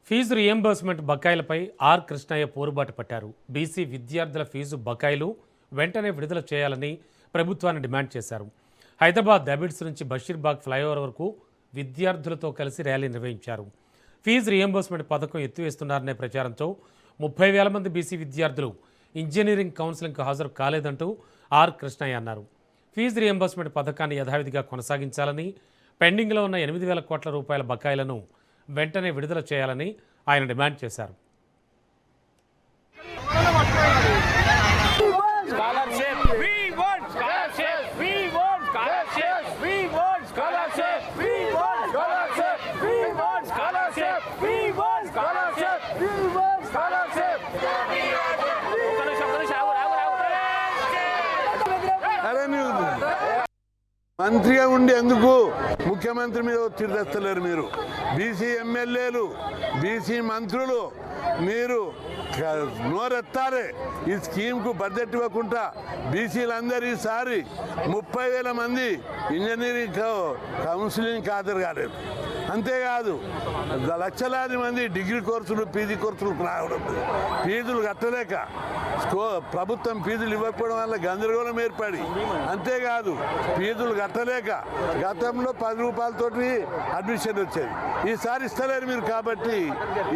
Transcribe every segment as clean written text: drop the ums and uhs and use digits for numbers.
Fee reimbursement బకాయిలపై are Krishnaiah పోరుబాటు పట్టారు. BC విద్యార్థుల fee బకాయిలు వెంటనే విడుదల చేయాలని ప్రభుత్వాన్ని డిమాండ్ చేశారు. హైదరాబాద్ అబిడ్స్ నుంచి బషీర్బాగ్ ఫ్లైఓవర్ వరకు విద్యార్థులతో కలిసి ర్యాలీ నిర్వహించారు. ఫీజు రియంబర్స్మెంట్ పథకం ఎత్తివేస్తున్నారనే ప్రచారంతో 30,000 మంది బీసీ విద్యార్థులు ఇంజనీరింగ్ కౌన్సిలింగ్కు హాజరు కాలేదంటూ ఆర్ కృష్ణయ్య అన్నారు. ఫీజు రియంబర్స్మెంట్ పథకాన్ని యథావిధిగా కొనసాగించాలని, పెండింగ్లో ఉన్న 8,000 కోట్ల రూపాయల బకాయిలను వెంటనే విడుదల చేయాలని ఆయన డిమాండ్ చేశారు. మంత్రిగా ఉండి ఎందుకు ముఖ్యమంత్రి మీద ఒత్తిడి తెస్తలేరు? మీరు బీసీ ఎమ్మెల్యేలు, బీసీ మంత్రులు మీరు నోరెత్తారే. ఈ స్కీమ్కు బడ్జెట్ ఇవ్వకుండా బీసీలందరూ ఈసారి 30,000 మంది ఇంజనీరింగ్ కౌన్సిలింగ్ హాజరు కాలేదు. అంతేకాదు లక్షలాది మంది డిగ్రీ కోర్సులు, పీజీ కోర్సులు రావడం, ఫీజులు కట్టలేక ప్రభుత్వం ఫీజులు ఇవ్వకపోవడం వల్ల గందరగోళం ఏర్పడి, అంతేకాదు ఫీజులు కట్టలేక గతంలో 10 రూపాయలతోటి అడ్మిషన్ వచ్చేది, ఈసారి ఇస్తలేరు మీరు. కాబట్టి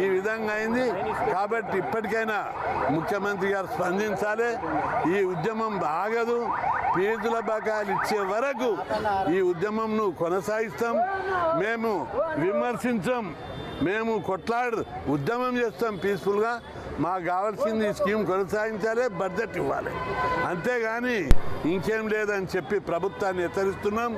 ఈ విధంగా అయింది. కాబట్టి ఇప్పటికైనా ముఖ్యమంత్రి గారు స్పందించాలి. ఈ ఉద్యమం ఆగదు. ఫీజుల బకాయిలు ఇచ్చే వరకు ఈ ఉద్యమంను కొనసాగిస్తాం. మేము విమర్శించాం, మేము ఉద్యమం చేస్తాం పీస్ఫుల్గా. మాకు కావాల్సింది ఈ స్కీమ్ కొనసాగించాలి, బడ్జెట్ ఇవ్వాలి, అంతేగాని ఇంకేం లేదని చెప్పి ప్రభుత్వాన్ని హెచ్చరిస్తున్నాం.